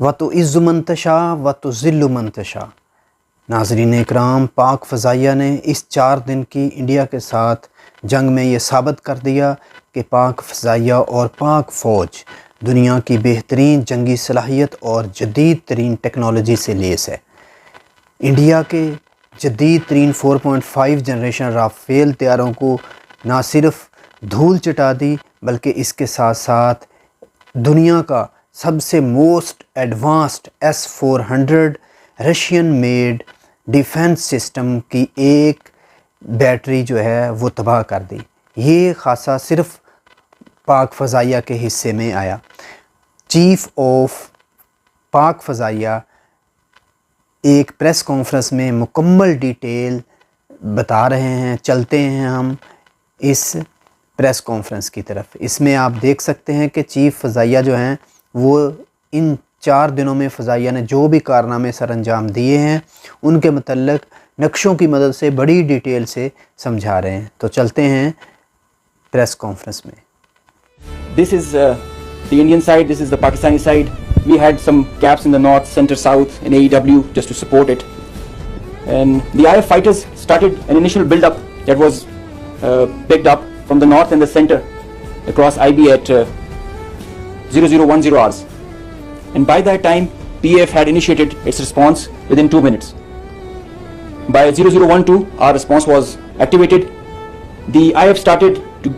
व तो इज़्ज़ु मन तशा व तो ज़िल्लु मन तशा। नाज़रीन इकराम, पाक फ़ज़ाइया ने इस 4 दिन की इंडिया के साथ जंग में ये साबित कर दिया कि पाक फ़ज़ाइया और पाक फ़ौज दुनिया की बेहतरीन जंगी सलाहियत और जदीद तरीन टेक्नोलॉजी से लेस है। इंडिया के जदीद तरीन 4.5 जनरेशन राफेल तैयारों को ना सिर्फ धूल चटा दी, बल्कि इसके साथ साथ दुनिया का सबसे most advanced S-400 Russian made defence system की एक बैटरी जो है वो तबाह कर दी। ये खासा सिर्फ पाक फ़ज़ाइया के हिस्से में आया। चीफ़ ऑफ पाक फ़ज़ाइया एक प्रेस कॉन्फ्रेंस में मुकम्मल डिटेल बता रहे हैं। चलते हैं हम इस प्रेस कॉन्फ्रेंस की तरफ। इसमें आप देख सकते हैं कि चीफ़ फ़ज़ाइया जो हैं वो इन 4 दिनों में फ़ज़ाइया ने जो भी कारनामे सर अंजाम दिए हैं उनके मतलब नक्शों की मदद से बड़ी डिटेल से समझा रहे हैं। तो चलते हैं प्रेस कॉन्फ्रेंस में। This is the Indian side, this is the Pakistani side. We had some gaps in the north, center, south in AEW just to support it. And the IF fighters started an initial build-up that was picked up from the north and the center across IB at 0010 hours. And by that time, PAF had initiated its response within 2 minutes. By 0012, our response was activated. The IF started to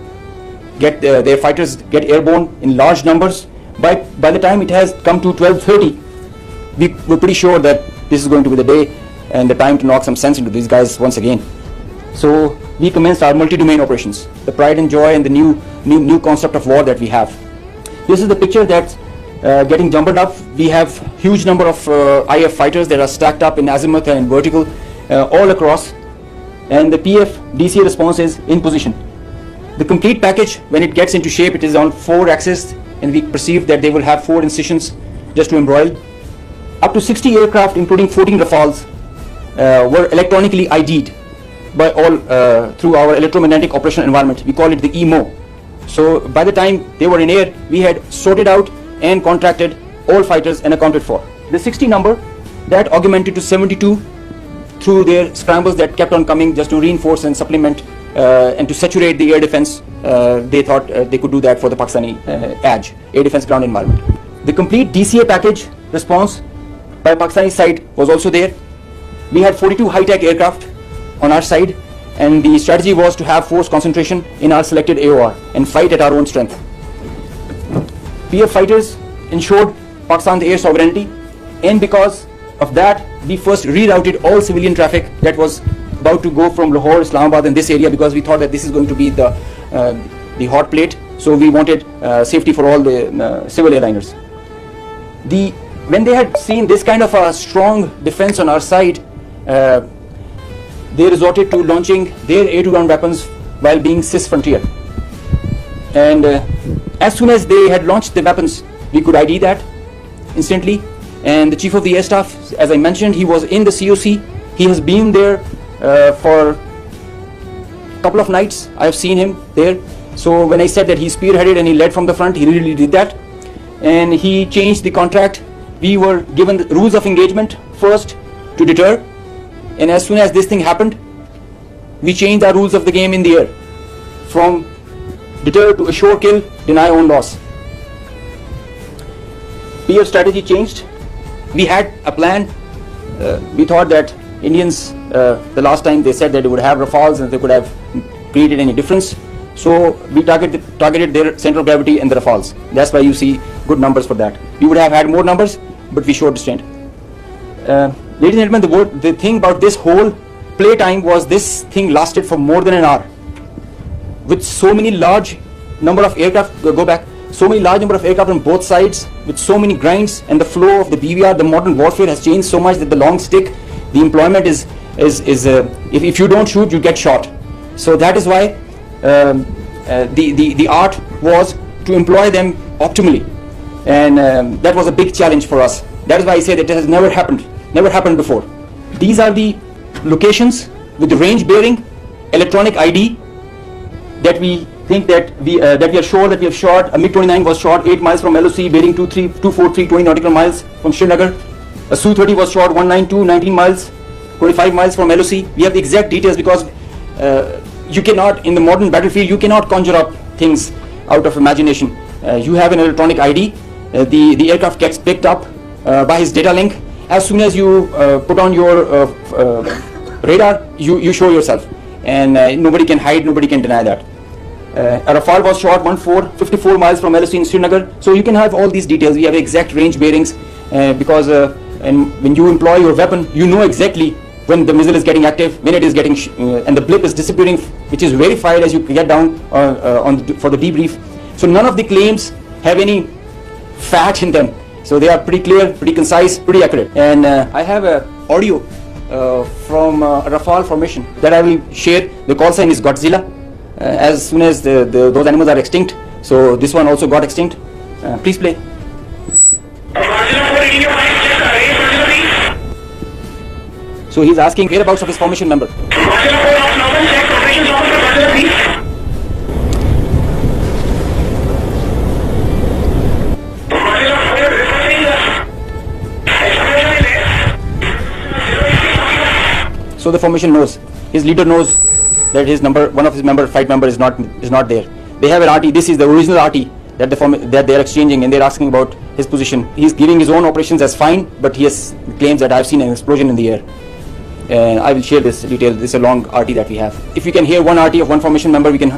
get their fighters get airborne in large numbers. By the time it has come to 12:30, we were pretty sure that this is going to be the day and the time to knock some sense into these guys once again. So we commenced our multi-domain operations, the pride and joy and the new concept of war that we have. This is the picture that's getting jumbled up. We have huge number of IF fighters that are stacked up in azimuth and vertical all across, and the PF DCA response is in position. The complete package, when it gets into shape, it is on 4 axes, and we perceive that they will have 4 incisions just to embroil. Up to 60 aircraft, including 14 Rafales, were electronically ID'd by all through our electromagnetic operational environment. We call it the EMO. So by the time they were in air, we had sorted out and contracted all fighters and accounted for. The 60 number that augmented to 72 through their scrambles that kept on coming just to reinforce and supplement and to saturate the air defense. They thought they could do that for the Pakistani ADGE, air defense ground environment. The complete DCA package response by Pakistani side was also there. We had 42 high-tech aircraft on our side, and the strategy was to have force concentration in our selected AOR and fight at our own strength. PF fighters ensured Pakistan's air sovereignty, and because of that, we first rerouted all civilian traffic that was about to go from Lahore, Islamabad and this area, because we thought that this is going to be the hot plate. So we wanted safety for all the civil airliners. When they had seen this kind of a strong defense on our side, they resorted to launching their air-to-ground weapons while being cis-frontier. And as soon as they had launched the weapons, we could ID that instantly. And the chief of the air staff, as I mentioned, he was in the COC. He has been there for a couple of nights. I have seen him there. So when I said that he spearheaded and he led from the front, he really did that. And he changed the contract. We were given the rules of engagement first to deter. And as soon as this thing happened, we changed our rules of the game in the air from deter to assure kill, deny own loss. PF strategy changed. We had a plan. We thought that Indians, the last time they said that they would have Rafales and they could have created any difference. So we targeted their center of gravity and the Rafales. That's why you see good numbers for that. We would have had more numbers, but we showed restraint. Ladies and gentlemen, the thing about this whole play time was this thing lasted for more than an hour. With so many large number of aircraft, so many large number of aircraft on both sides, with so many grinds, and the flow of the BVR, the modern warfare has changed so much that the long stick, the employment is if you don't shoot, you get shot. So that is why the art was to employ them optimally, and that was a big challenge for us. That is why I say that it has never happened before. These are the locations with the range bearing electronic ID that we think that we are sure that we have shot a MiG-29 was shot 8 miles from LOC, bearing 243 20 nautical miles from Srinagar. A Su30 was shot 192 19 miles, 25 miles from LOC. We have the exact details because you cannot, in the modern battlefield, you cannot conjure up things out of imagination. You have an electronic ID. The aircraft gets picked up by his data link. As soon as you put on your radar, you show yourself, and nobody can hide, nobody can deny that. A Rafale was shot 54 miles from LOC in Srinagar. So you can have all these details. We have exact range bearings because and when you employ your weapon, you know exactly when the missile is getting active, when it is getting and the blip is disappearing, which is verified as you get down for the debrief. So none of the claims have any fat in them. So they are pretty clear, pretty concise, pretty accurate. And I have a audio from a Rafale formation that I will share. The call sign is Godzilla. As soon as those animals are extinct, so this one also got extinct. Please play. So he's asking whereabouts of his formation member. So the formation knows, his leader knows that his number, one of his fight member is not there. They have an RT. This is the original RT that they are exchanging, and they're asking about his position. He's giving his own operations as fine, but he has claims that I've seen an explosion in the air. And I will share this detail. This is a long RT that we have. If you can hear one RT of one formation member, we can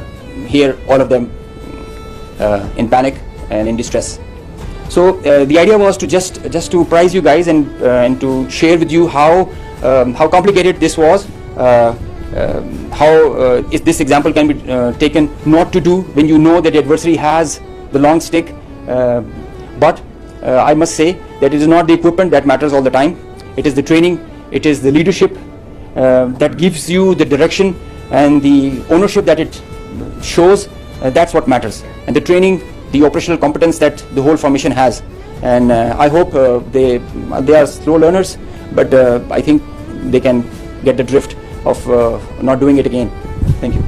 hear all of them in panic and in distress. So the idea was to just to apprise you guys and to share with you how complicated this was. How this example can be taken not to do when you know that the adversary has the long stick, but I must say that it is not the equipment that matters all the time. It is the training, it is the leadership that gives you the direction and the ownership that it shows. That's what matters, and the training, the operational competence that the whole formation has. And I hope they are slow learners, but I think they can get the drift of not doing it again. Thank you.